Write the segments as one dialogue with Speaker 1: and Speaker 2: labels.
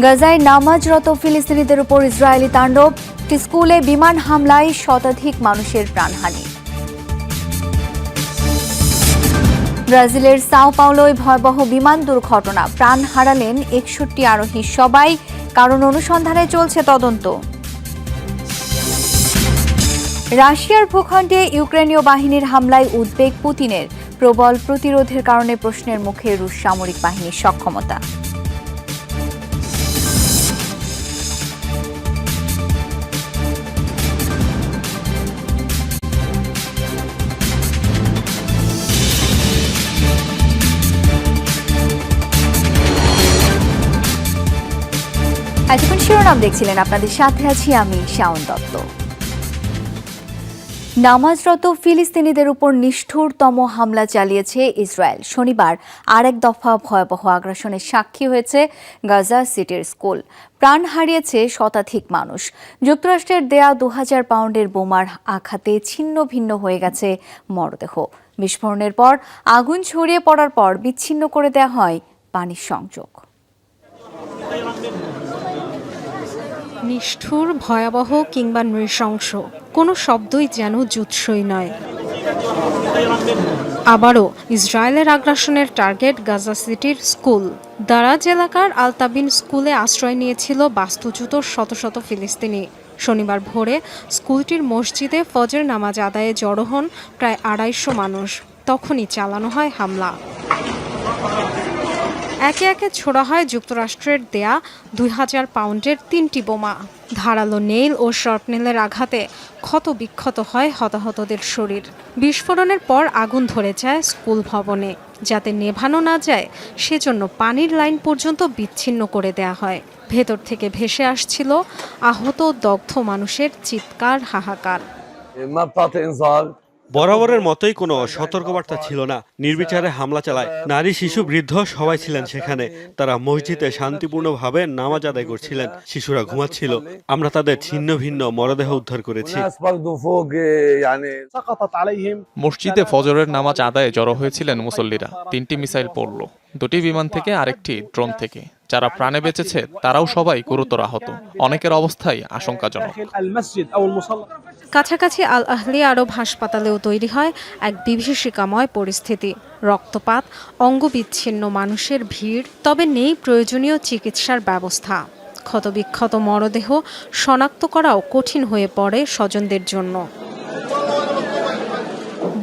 Speaker 1: গাজায় নামাজরত ফিলিস্তিনিদের উপর ইসরায়েলি তাণ্ডব, স্কুলে বিমান হামলায় শতাধিক মানুষের প্রাণহানি। ব্রাজিলের সাও পাওলোয় ভয়াবহ বিমান দুর্ঘটনা, প্রাণ হারালেন ৬১ আরোহী, সবাই কারণ অনুসন্ধানে চলছে তদন্ত। রাশিয়ার ভূখণ্ডে ইউক্রেনীয় বাহিনীর হামলায় উদ্বেগ পুতিনের, প্রবল প্রতিরোধের কারণে প্রশ্নের মুখে রুশ সামরিক বাহিনীর সক্ষমতা। এতক্ষণ শিরোনাম দেখছিলেন, আপনাদের সাথে আছি আমি শাওন দত্ত। নামাজরত ফিলিস্তিনিদের উপর নিষ্ঠুরতম হামলা চালিয়েছে ইসরায়েল। শনিবার আরেক দফা ভয়াবহ আগ্রাসনের সাক্ষী হয়েছে গাজা সিটির স্কুল। প্রাণ হারিয়েছে শতাধিক মানুষ। যুক্তরাষ্ট্রের দেয়া ২০০০ পাউন্ডের বোমার আঘাতে ছিন্ন ভিন্ন হয়ে গেছে মরদেহ। বিস্ফোরণের পর আগুন ছড়িয়ে পড়ার পর বিচ্ছিন্ন করে দেওয়া হয় পানির সংযোগ।
Speaker 2: নিষ্ঠুর, ভয়াবহ কিংবা নৃশংস, কোনো শব্দই যেন জুৎসই নয়। আবারও ইসরায়েলের আগ্রাসনের টার্গেট গাজা সিটির স্কুল। দারাজ এলাকার আলতাবিন স্কুলে আশ্রয় নিয়েছিল বাস্তুচ্যুত শত শত ফিলিস্তিনি। শনিবার ভোরে স্কুলটির মসজিদে ফজর নামাজ আদায়ে জড়ো হন প্রায় ২৫০ মানুষ। তখনই চালানো হয় হামলা। একে একে ছোড়া হয় যুক্তরাষ্ট্রের দেয়া ২০০০ পাউন্ডের ৩টি বোমা। ধারালো নেইল ও শার্পনেলের আঘাতে ক্ষতবিক্ষত হয় হতাহতদের শরীর। বিস্ফোরণের পর আগুন ধরে যায় স্কুল ভবনে। যাতে নেভানো না যায় সেজন্য পানির লাইন পর্যন্ত বিচ্ছিন্ন করে দেয়া হয়। ভেতর থেকে ভেসে আসছিল আহত দগ্ধ মানুষের চিৎকার, হাহাকার।
Speaker 3: বরাবরের মতোই কোনো সতর্কবার্তা ছিল না। নির্বিচারে হামলা চালায়। নারী, শিশু, বৃদ্ধ সবাই ছিলেন সেখানে। তারা মসজিদে শান্তিপূর্ণভাবে নামাজ আদায় করছিলেন। শিশুরা ঘুমাচ্ছিল। আমরা তাদের ছিন্ন ভিন্ন মরদেহ উদ্ধার করেছি।
Speaker 4: মসজিদে ফজরের নামাজ আদায়ে জড়ো হয়েছিলেন মুসল্লিরা। ৩টি মিসাইল পড়ল, 2টি বিমান থেকে, আরেকটি ড্রোন থেকে। যারা প্রাণে বেঁচেছে তারাও সবাই গুরুতর আহত। অনেকের অবস্থাই আশঙ্কাজনক।
Speaker 2: কাছাকাছি আল আহলি আরব হাসপাতালেও তৈরি হয় এক বিভীষিকাময় পরিস্থিতি। রক্তপাত, অঙ্গবিচ্ছিন্ন মানুষের ভিড়, তবে নেই প্রয়োজনীয় চিকিৎসার ব্যবস্থা। ক্ষতবিক্ষত মরদেহ শনাক্ত করাও কঠিন হয়ে পড়ে স্বজনদের জন্য।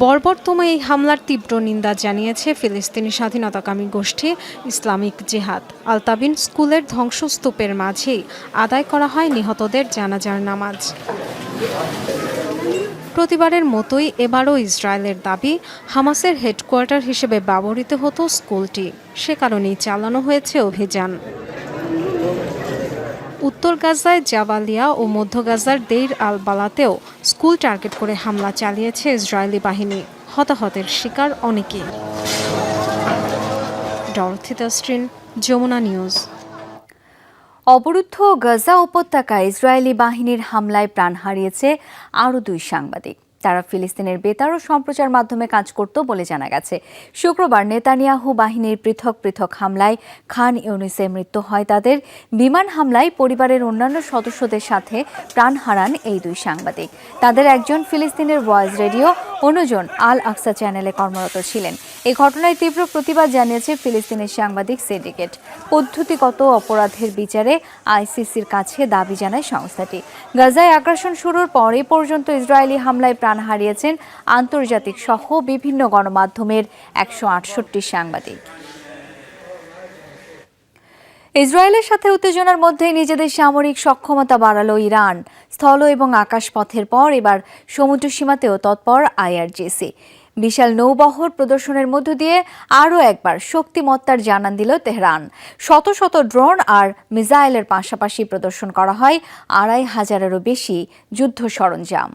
Speaker 2: বর্বরতম এই হামলার তীব্র নিন্দা জানিয়েছে ফিলিস্তিনি স্বাধীনতাকামী গোষ্ঠী ইসলামিক জিহাদ। আলতাবিন স্কুলের ধ্বংসস্তূপের মাঝেই আদায় করা হয় নিহতদের জানাজার নামাজ। প্রতিবারের মতোই এবারও ইসরায়েলের দাবি, হামাসের হেডকোয়ার্টার হিসেবে ব্যবহৃত হতো স্কুলটি। সে কারণেই চালানো হয়েছে অভিযান। উত্তর গাজায় জাবালিয়া ও মধ্য গাজার দেইর আল বালাতেও স্কুল টার্গেট করে হামলা চালিয়েছে ইসরায়েলি বাহিনী। হতাহতের শিকার অনেকেই। Dorothy Tasrin, Jamuna news.
Speaker 1: অবরুদ্ধ গাজা উপত্যকায় ইসরায়েলি বাহিনীর হামলায় প্রাণ হারিয়েছে আরও ২ সাংবাদিক। তারা ফিলিস্তিনের বেতার ও সম্প্রচার মাধ্যমে কাজ করত বলে জানা গেছে। শুক্রবার নেতানিয়াহু বাহিনীর পৃথক পৃথক হামলায় খান ইউনিসে মৃত্যু হয় তাদের। বিমান হামলায় পরিবারের অন্যান্য সদস্যদের সাথে প্রাণ হারান এই ২ সাংবাদিক। তাদের একজন ফিলিস্তিনের ভয়েস রেডিও, অন্যজন আল আকসা চ্যানেলে কর্মরত ছিলেন। এই ঘটনায় তীব্র প্রতিবাদ জানিয়েছে ফিলিস্তিনের সাংবাদিক সিন্ডিকেট। পদ্ধতিগত অপরাধের বিচারে আইসিসির কাছে দাবি জানায় সংস্থাটি। গাজায় আগ্রাসন শুরুর পর এ পর্যন্ত ইসরায়েলি হামলায় প্রাণ হারিয়েছেন আন্তর্জাতিক সহ বিভিন্ন গণমাধ্যমের ১৬৮ সাংবাদিক। ইসরায়েলের সাথে উত্তেজনার মধ্যেই নিজেদের সামরিক সক্ষমতা বাড়ালো ইরান। স্থল এবং আকাশপথের পর এবার সমুদ্র সীমাতেও তৎপর আইআরজিসি। বিশাল নৌবহর প্রদর্শনের মধ্য দিয়ে আরও একবার শক্তিমত্তার জানান দিল তেহরান। শত শত ড্রোন আর মিসাইলের পাশাপাশি প্রদর্শন করা হয় ২৫০০-এরও বেশি যুদ্ধ সরঞ্জাম।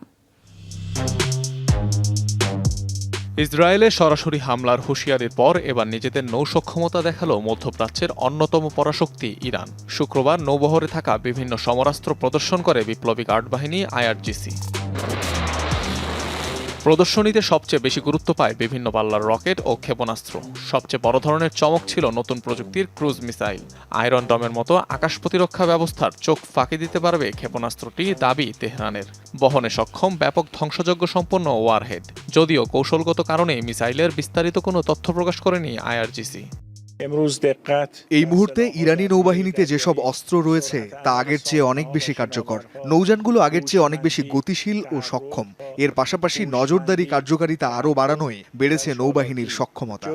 Speaker 4: ইসরায়েলের সরাসরি হামলার হুঁশিয়ারির পর এবার নিজেদের নৌ সক্ষমতা দেখালো মধ্যপ্রাচ্যের অন্যতম পরাশক্তি ইরান। শুক্রবার নৌবহরে থাকা বিভিন্ন সমরাস্ত্র প্রদর্শন করে বিপ্লবী গার্ড বাহিনী আইআরজিসি। প্রদর্শনীতে সবচেয়ে বেশি গুরুত্ব পায় বিভিন্ন পাল্লার রকেট ও ক্ষেপণাস্ত্র। সবচেয়ে বড় ধরনের চমক ছিল নতুন প্রযুক্তির ক্রুজ মিসাইল। আয়রন ডমের মতো আকাশ প্রতিরক্ষা ব্যবস্থার চোখ ফাঁকি দিতে পারবে ক্ষেপণাস্ত্রটি, দাবি তেহরানের। বহনে সক্ষম, ব্যাপক ধ্বংসযজ্ঞ সম্পন্ন ওয়ারহেড। যদিও কৌশলগত কারণে মিসাইলের বিস্তারিত কোনো তথ্য প্রকাশ করেনি আইআরজিসি।
Speaker 5: এই মুহূর্তে ইরানি নৌবাহিনীতে যেসব অস্ত্র রয়েছে তা আগের চেয়ে অনেক বেশি কার্যকর। নৌযানগুলো আগের চেয়ে অনেক বেশি গতিশীল ও সক্ষম। এর পাশাপাশি নজরদারি কার্যকারিতা আরও বাড়ানোয় বেড়েছে নৌবাহিনীর সক্ষমতা।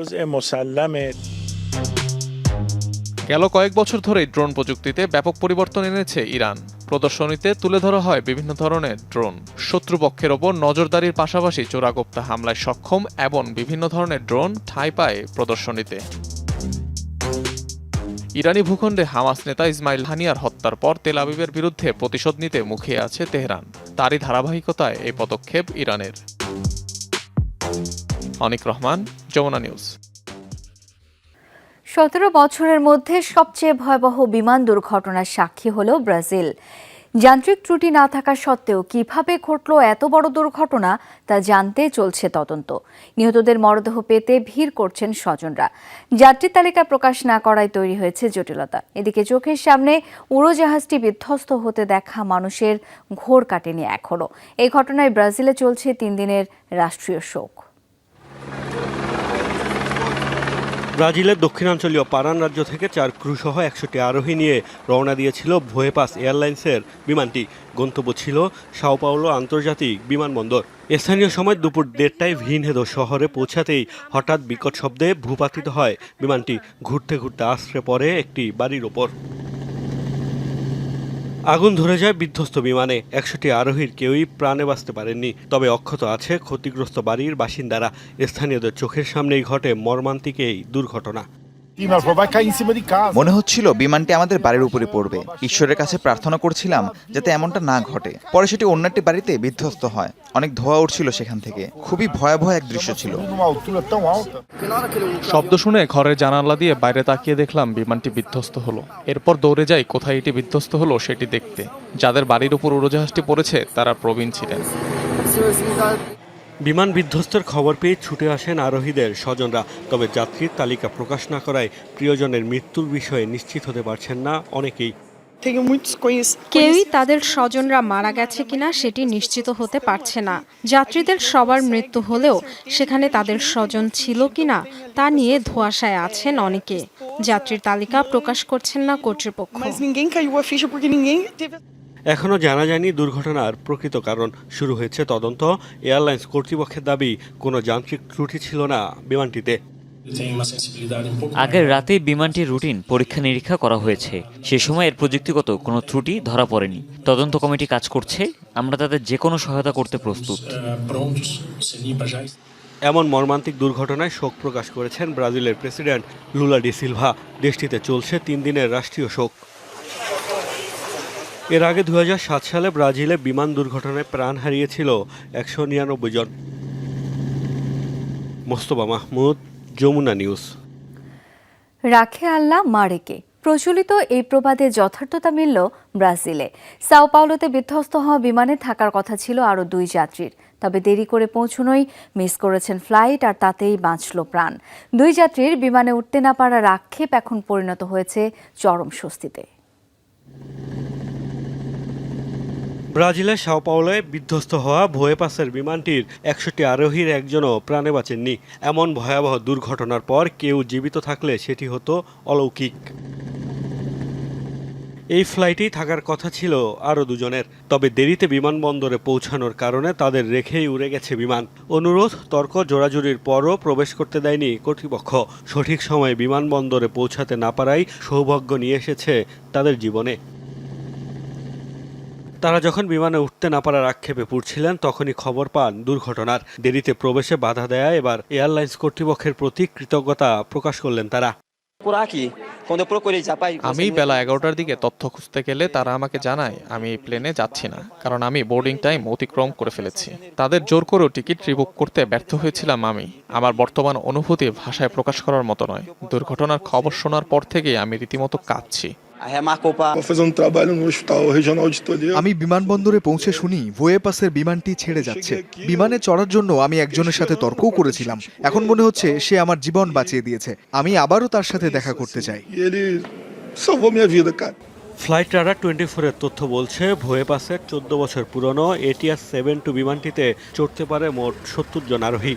Speaker 4: গেল কয়েক বছর ধরেই ড্রোন প্রযুক্তিতে ব্যাপক পরিবর্তন এনেছে ইরান। প্রদর্শনীতে তুলে ধরা হয় বিভিন্ন ধরনের ড্রোন, শত্রুপক্ষের ওপর নজরদারির পাশাপাশি চোরাগোপ্তা হামলায় সক্ষম এবং বিভিন্ন ধরনের ড্রোন ঠাঁই পায় প্রদর্শনীতে। ইরানি ভূখণ্ডে হামাস নেতা ইসমাইল হানিয়ার হত্যার পর তেল আবিবের বিরুদ্ধে প্রতিশোধ নিতে মুখিয়ে আছে তেহরান। তারই ধারাবাহিকতায় এই পদক্ষেপ ইরানের। অনিক রহমান, যমুনা নিউজ।
Speaker 1: 17 বছরের মধ্যে সবচেয়ে ভয়াবহ বিমান দুর্ঘটনার সাক্ষী হল ব্রাজিল। যান্ত্রিক ত্রুটি না থাকা সত্ত্বেও কিভাবে ঘটল এত বড় দুর্ঘটনা তা জানতে চলছে তদন্ত। নিহতদের মরদেহ পেতে ভিড় করছেন স্বজনরা। যাত্রী তালিকা প্রকাশ না করায় তৈরি হয়েছে জটিলতা। এদিকে চোখের সামনে উড়োজাহাজটি বিধ্বস্ত হতে দেখা মানুষের ঘোর কাটেনি এখনো। এই ঘটনায় ব্রাজিলে চলছে 3 দিনের রাষ্ট্রীয় শোক।
Speaker 3: ব্রাজিলের দক্ষিণাঞ্চলীয় পারান রাজ্য থেকে 4 ক্রুসহ 100টি আরোহী নিয়ে রওনা দিয়েছিল ভোয়েপাস এয়ারলাইন্সের বিমানটি। গন্তব্য ছিল সাও পাওলো আন্তর্জাতিক বিমানবন্দর। স্থানীয় সময় দুপুর 1:30টায় ভিনহেদো শহরে পৌঁছাতেই হঠাৎ বিকট শব্দে ভূপাতিত হয় বিমানটি। ঘুরতে ঘুরতে আছড়ে পড়ে একটি বাড়ির ওপর। আগুন ধরে যায় বিধ্বস্ত বিমানে। 100টি আরোহীর কেউই প্রাণে বাঁচতে পারেননি। তবে অক্ষত আছে ক্ষতিগ্রস্ত বাড়ির বাসিন্দারা। স্থানীয়দের চোখের সামনেই ঘটে মর্মান্তিক এই দুর্ঘটনা।
Speaker 6: মনে হচ্ছিল বিমানটি আমাদের বাড়ির উপরে পড়বে। ঈশ্বরের কাছে প্রার্থনা করছিলাম যাতে এমনটা না ঘটে। পরে সেটি অন্য একটি বাড়িতে বিধ্বস্ত হয়। অনেক ধোঁয়া উঠছিল সেখান থেকে। খুবই ভয়াবহ এক দৃশ্য ছিল।
Speaker 4: শব্দ শুনে ঘরের জানালা দিয়ে বাইরে তাকিয়ে দেখলাম বিমানটি বিধ্বস্ত হলো। এরপর দৌড়ে যাই কোথায় এটি বিধ্বস্ত হলো সেটি দেখতে। যাদের বাড়ির উপর উড়োজাহাজটি পড়েছে তারা প্রবীণ ছিলেন।
Speaker 3: বিমান বিধ্বস্তের খবর পেয়ে ছুটে আসেন আরোহীদের স্বজনরা। তবে যাত্রীর তালিকা প্রকাশ না করায় প্রিয়জনের মৃত্যুর বিষয়ে নিশ্চিত হতে পারছেন না অনেকেই।
Speaker 2: কেউই তাদের স্বজনরা মারা গেছে কিনা সেটি নিশ্চিত হতে পারছে না। যাত্রীদের সবার মৃত্যু হলেও সেখানে তাদের স্বজন ছিল কিনা তা নিয়ে ধোঁয়াশায় আছেন অনেকে। যাত্রীর তালিকা প্রকাশ করছেন না কর্তৃপক্ষ।
Speaker 3: এখনও জানা যায়নি দুর্ঘটনার প্রকৃত কারণ। শুরু হয়েছে তদন্ত। এয়ারলাইন্স কর্তৃপক্ষের দাবি কোনো যান্ত্রিক ত্রুটি ছিল না বিমানটিতে।
Speaker 7: আগের রাতেই বিমানটির রুটিন পরীক্ষা নিরীক্ষা করা হয়েছে। সে সময় এর প্রযুক্তিগত কোনো ত্রুটি ধরা পড়েনি। তদন্ত কমিটি কাজ করছে। আমরা তাদের যে কোনো সহায়তা করতে প্রস্তুত।
Speaker 3: এমন মর্মান্তিক দুর্ঘটনায় শোক প্রকাশ করেছেন ব্রাজিলের প্রেসিডেন্ট লুলা ডি সিলভা। দেশটিতে চলছে 3 দিনের রাষ্ট্রীয় শোক। এর আগে 2007 সালে ব্রাজিলে বিমান দুর্ঘটনায় প্রাণ হারিয়েছিল 199 জন। মোস্তফা মাহমুদ, যমুনা নিউজ।
Speaker 1: রাখে আল্লাহ মারেকে প্রচলিত এই প্রবাদে যথার্থতা মিলল ব্রাজিলে। সাও পাওলোতে বিধ্বস্ত হওয়া বিমানে থাকার কথা ছিল আরও 2 যাত্রীর। তবে দেরি করে পৌঁছনোই মিস করেছেন ফ্লাইট, আর তাতেই বাঁচল প্রাণ। 2 যাত্রীর বিমানে উঠতে না পারার আক্ষেপ এখন পরিণত হয়েছে চরম স্বস্তিতে।
Speaker 3: ব্রাজিলের সাও পাওলোয় বিধ্বস্ত হওয়া ভোয়েপাসের বিমানটির 100টি আরোহীর একজনও প্রাণে বাঁচেননি। এমন ভয়াবহ দুর্ঘটনার পর কেউ জীবিত থাকলে সেটি হতো অলৌকিক। এই ফ্লাইটেই থাকার কথা ছিল আরও 2 জনের। তবে দেরিতে বিমানবন্দরে পৌঁছানোর কারণে তাদের রেখেই উড়ে গেছে বিমান। অনুরোধ, তর্ক, জোরাজুরির পরও প্রবেশ করতে দেয়নি কর্তৃপক্ষ। সঠিক সময়ে বিমানবন্দরে পৌঁছাতে না পারাই সৌভাগ্য নিয়ে এসেছে তাদের জীবনে। তারা যখন বিমানে উঠতে না পারার আক্ষেপে পড়ছিলেন তখনই খবর পান দুর্ঘটনার। দেরিতে প্রবেশে বাধা দেয় এবার এয়ারলাইন্স কর্তৃপক্ষের প্রতি কৃতজ্ঞতা প্রকাশ করলেন তারা।
Speaker 4: আমি বেলা 11টার দিকে তথ্য খুঁজতে গেলে তারা আমাকে জানায় আমি এই প্লেনে যাচ্ছি না, কারণ আমি বোর্ডিং টাইম অতিক্রম করে ফেলেছি। তাদের জোর করেও টিকিট রিবুক করতে ব্যর্থ হয়েছিলাম আমি। আমার বর্তমান অনুভূতি ভাষায় প্রকাশ করার মতো নয়। দুর্ঘটনার খবর শোনার পর থেকে আমি রীতিমতো কাঁদছি।
Speaker 8: Vou fazer um trabalho no Hospital Regional de Toledo.
Speaker 5: আমি বিমানবন্দরে পৌঁছে শুনি ভোয়েপাসের বিমানটি ছেড়ে যাচ্ছে। বিমানে চড়ার জন্য আমি একজনের সাথে তর্কও করেছিলাম। এখন মনে হচ্ছে সে আমার জীবন বাঁচিয়ে দিয়েছে। আমি আবারও তার সাথে দেখা করতে চাই।
Speaker 8: E ele salvou minha vida, cara.
Speaker 3: Flight radar 24-এর তথ্য বলছে ভোয়েপাসের 14 বছর পুরনো এটিআর 72 বিমানটিতে চড়তে পারে মোট 70 জন আরোহী।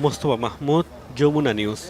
Speaker 3: মোস্তফা মাহমুদ, যমুনা নিউজ।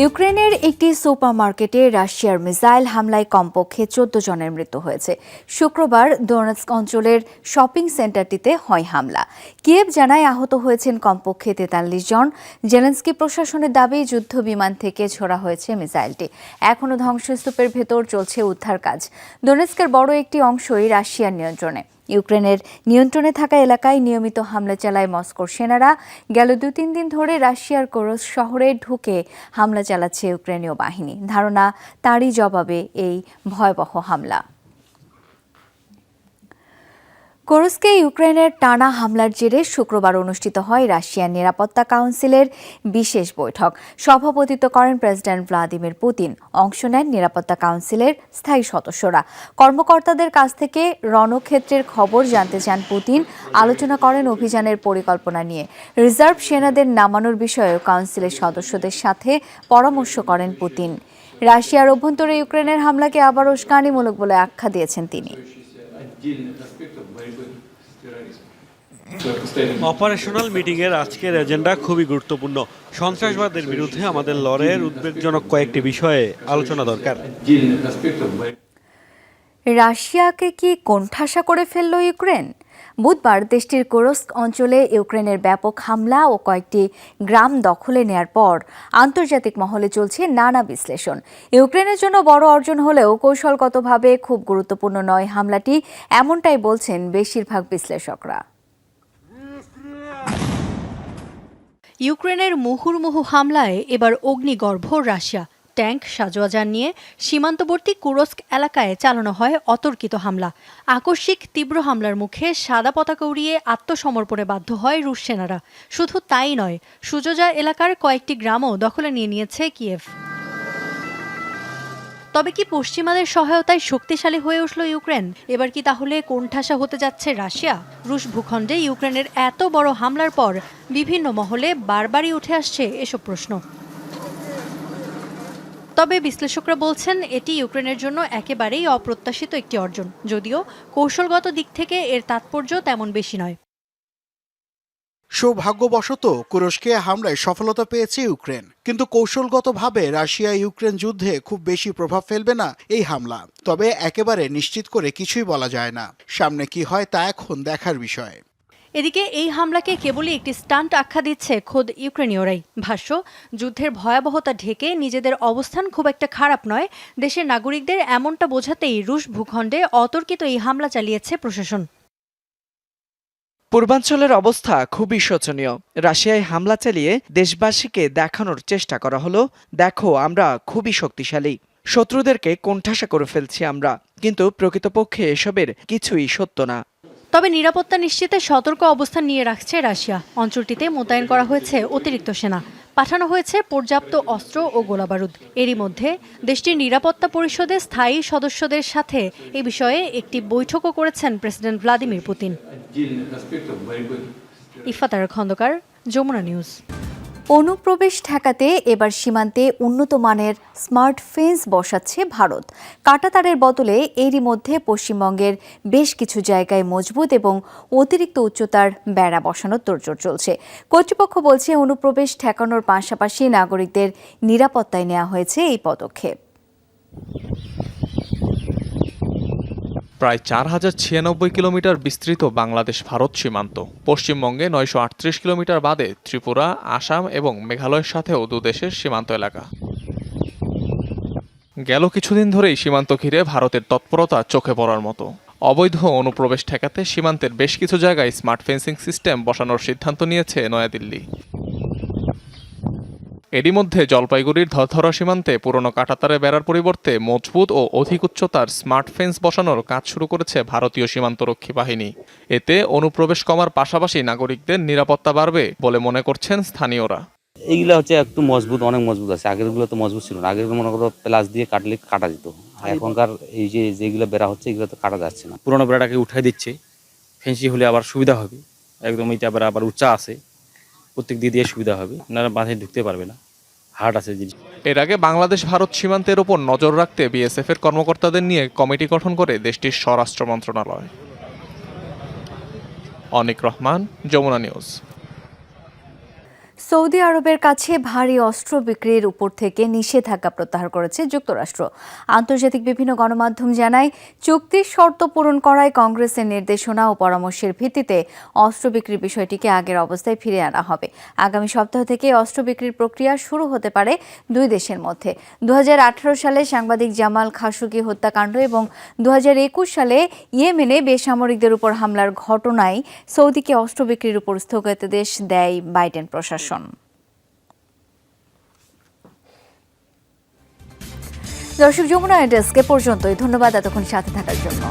Speaker 1: ইউক্রেনের একটি সুপারমার্কেটে রাশিয়ার মিসাইল হামলায় কমপক্ষে 14 জনের মৃত্যু হয়েছে। শুক্রবার দোনেৎস্ক অঞ্চলের শপিং সেন্টারটিতে হয় হামলা। কিয়েভ জানায় আহত হয়েছেন কমপক্ষে 43 জন। জেলেনস্কি প্রশাসনের দাবি যুদ্ধ বিমান থেকে ছোড়া হয়েছে মিসাইলটি। এখনও ধ্বংসস্তূপের ভেতর চলছে উদ্ধার কাজ। দোনেৎস্কের বড় একটি অংশই রাশিয়ার নিয়ন্ত্রণে। ইউক্রেনের নিয়ন্ত্রণে থাকা এলাকায় নিয়মিত হামলা চালায় মস্কোর সেনারা। গেল 2-3 দিন ধরে রাশিয়ার কোরস্ক শহরে ঢুকে হামলা চালাচ্ছে ইউক্রেনীয় বাহিনী। ধারণা তারই জবাবে এই ভয়াবহ হামলা। কোরস্কে ইউক্রেনের টানা হামলার জেরে শুক্রবার অনুষ্ঠিত হয় রাশিয়ার নিরাপত্তা কাউন্সিলের বিশেষ বৈঠক। সভাপতিত্ব করেন প্রেসিডেন্ট ভ্লাদিমির পুতিন। অংশ নেন নিরাপত্তা কাউন্সিলের স্থায়ী সদস্যরা। কর্মকর্তাদের কাছ থেকে রণক্ষেত্রের খবর জানতে চান পুতিন। আলোচনা করেন অভিযানের পরিকল্পনা নিয়ে। রিজার্ভ সেনাদের নামানোর বিষয়েও কাউন্সিলের সদস্যদের সাথে পরামর্শ করেন পুতিন। রাশিয়ার অভ্যন্তরে ইউক্রেনের হামলাকে আবার উস্কানিমূলক বলে আখ্যা দিয়েছেন তিনি।
Speaker 3: অপারেশনাল মিটিংয়ের আজকের এজেন্ডা খুবই গুরুত্বপূর্ণ। সন্ত্রাসবাদের বিরুদ্ধে আমাদের লড়াইয়ের উদ্বেগজনক কয়েকটি বিষয়ে আলোচনা দরকার।
Speaker 1: রাশিয়াকে কি কোণঠাসা করে ফেলল ইউক্রেন? বুধবার দেশটির কোরস্ক অঞ্চলে ইউক্রেনের ব্যাপক হামলা ও কয়েকটি গ্রাম দখলে নেয়ার পর আন্তর্জাতিক মহলে চলছে নানা বিশ্লেষণ। ইউক্রেনের জন্য বড় অর্জন হলেও কৌশলগতভাবে খুব গুরুত্বপূর্ণ নয় হামলাটি, এমনটাই বলছেন বেশিরভাগ বিশ্লেষকরা।
Speaker 9: ইউক্রেনের মুহুর্মুহু হামলায় এবার অগ্নিগর্ভ রাশিয়া। ট্যাঙ্ক সাজোয়াজান নিয়ে সীমান্তবর্তী কুরস্ক এলাকায় চালানো হয় অতর্কিত হামলা। আকস্মিক তীব্র হামলার মুখে সাদা পতাকা উড়িয়ে আত্মসমর্পণে বাধ্য হয় রুশ সেনারা। শুধু তাই নয়, সুজোজা এলাকার কয়েকটি গ্রামও দখলে নিয়ে নিয়েছে কিয়েভ। তবে কি পশ্চিমাদের সহায়তায় শক্তিশালী হয়ে উঠল ইউক্রেন? এবার কি তাহলে কোণঠাসা হতে যাচ্ছে রাশিয়া? রুশ ভূখণ্ডে ইউক্রেনের এত বড় হামলার পর বিভিন্ন মহলে বারবারই উঠে আসছে এসব প্রশ্ন। তবে বিশ্লেষকরা বলছেন এটি ইউক্রেনের জন্য একেবারেই অপ্রত্যাশিত একটি অর্জন, যদিও কৌশলগত দিক থেকে এর তাৎপর্য তেমন বেশি নয়।
Speaker 10: সৌভাগ্যবশত কুরস্কে হামলায় সফলতা পেয়েছে ইউক্রেন, কিন্তু কৌশলগতভাবে রাশিয়া ইউক্রেন যুদ্ধে খুব বেশি প্রভাব ফেলবে না এই হামলা। তবে একেবারে নিশ্চিত করে কিছুই বলা যায় না। সামনে কি হয় তা এখন দেখার বিষয়।
Speaker 9: এদিকে এই হামলাকে কেবলই একটি স্টান্ট আখ্যা দিচ্ছে খোদ ইউক্রেনীয়রাই। ভাষ্য, যুদ্ধের ভয়াবহতা ঢেকে নিজেদের অবস্থান খুব একটা খারাপ নয়, দেশের নাগরিকদের এমনটা বোঝাতেই রুশ ভূখণ্ডে অতর্কিত এই হামলা চালিয়েছে প্রশাসন।
Speaker 11: পূর্বাঞ্চলের অবস্থা খুবই শোচনীয়। রাশিয়ায় হামলা চালিয়ে দেশবাসীকে দেখানোর চেষ্টা করা হলো, দেখো আমরা খুবই শক্তিশালী, শত্রুদেরকে কোণঠাসা করে ফেলছি আমরা। কিন্তু প্রকৃতপক্ষে এসবের কিছুই সত্য না।
Speaker 9: তবে নিরাপত্তা নিশ্চিতে সতর্ক অবস্থান নিয়ে রাখছে রাশিয়া। অঞ্চলটিতে মোতায়েন করা হয়েছে অতিরিক্ত সেনা, পাঠানো হয়েছে পর্যাপ্ত অস্ত্র ও গোলাবারুদ। এরই মধ্যে দেশটির নিরাপত্তা পরিষদের স্থায়ী সদস্যদের সাথে এ বিষয়ে একটি বৈঠকও করেছেন president Vladimir Putin. Iftar Khandakar, Jamuna news.
Speaker 1: অনুপ্রবেশ ঠেকাতে এবার সীমান্তে উন্নত মানের স্মার্ট ফেন্স বসাচ্ছে ভারত। কাঁটাতারের বদলে এরই মধ্যে পশ্চিমবঙ্গের বেশ কিছু জায়গায় মজবুত এবং অতিরিক্ত উচ্চতার বেড়া বসানোর তোড়জোড় চলছে। কর্তৃপক্ষ বলছে অনুপ্রবেশ ঠেকানোর পাশাপাশি নাগরিকদের নিরাপত্তায় নেওয়া হয়েছে এই পদক্ষেপ।
Speaker 4: প্রায় 4096 কিলোমিটার বিস্তৃত বাংলাদেশ ভারত সীমান্ত। পশ্চিমবঙ্গে 938 কিলোমিটার বাদে ত্রিপুরা, আসাম এবং মেঘালয়ের সাথেও দুদেশের সীমান্ত এলাকা। গেল কিছুদিন ধরেই সীমান্ত ঘিরে ভারতের তৎপরতা চোখে পড়ার মতো। অবৈধ অনুপ্রবেশ ঠেকাতে সীমান্তের বেশ কিছু জায়গায় স্মার্ট ফেন্সিং সিস্টেম বসানোর সিদ্ধান্ত নিয়েছে নয়াদিল্লি। এরই মধ্যে জলপাইগুড়ির ধরধরা সীমান্তে পুরনো কাঁটাতারে বেড়ার পরিবর্তে মজবুত ও অধিক উচ্চতার স্মার্ট ফেন্স বসানোর কাজ শুরু করেছে ভারতীয় সীমান্তরক্ষী বাহিনী। এতে অনুপ্রবেশ কমার পাশাপাশি নাগরিকদের নিরাপত্তা বাড়বে বলে মনে করছেন স্থানীয়রা।
Speaker 12: এইগুলো হচ্ছে একটু মজবুত, অনেক মজবুত আছে। আগেরগুলো তো মজবুত ছিল না। আগের মনে করো প্লাস দিয়ে কাটলে কাটা যেত, আর এখনকার এই যেগুলো বেড়া হচ্ছে এগুলো তো কাটা যাচ্ছে না।
Speaker 13: পুরোনো বেড়াটাকে উঠাই দিচ্ছে, ফেন্সি হলে আবার সুবিধা হবে। একদম এটা আবার উচ্চা আছে, প্রত্যেক দিয়ে সুবিধা হবে, আপনারা বাঁধে ঢুকতে পারবে না, হার্ড আছে জিনিস।
Speaker 4: এর আগে বাংলাদেশ ভারত সীমান্তের ওপর নজর রাখতে বিএসএফ এর কর্মকর্তাদের নিয়ে কমিটি গঠন করে দেশটির স্বরাষ্ট্র মন্ত্রণালয়। অনিক রহমান, যমুনা নিউজ।
Speaker 1: সৌদি আরবের কাছে ভারী অস্ত্র বিক্রির উপর থেকে নিষেধাজ্ঞা প্রত্যাহার করেছে যুক্তরাষ্ট্র। আন্তর্জাতিক বিভিন্ন গণমাধ্যম জানায়, চুক্তির শর্ত পূরণ করায় কংগ্রেসের নির্দেশনা ও পরামর্শের ভিত্তিতে অস্ত্র বিক্রির বিষয়টিকে আগের অবস্থায় ফিরিয়ে আনা হবে। আগামী সপ্তাহ থেকে অস্ত্র বিক্রির প্রক্রিয়া শুরু হতে পারে দুই দেশের মধ্যে। 2018 সালে সাংবাদিক জামাল খাশোগি হত্যাকাণ্ড এবং 2021 সালে ইয়েমেনে বেসামরিকদের উপর হামলার ঘটনায় সৌদিকে অস্ত্র বিক্রির উপর স্থগিতাদেশ দেয় বাইডেন প্রশাসন। দর্শক, যমুনা ডেস্কে পর্যন্তই। ধন্যবাদ এতক্ষণ সাথে থাকার জন্য।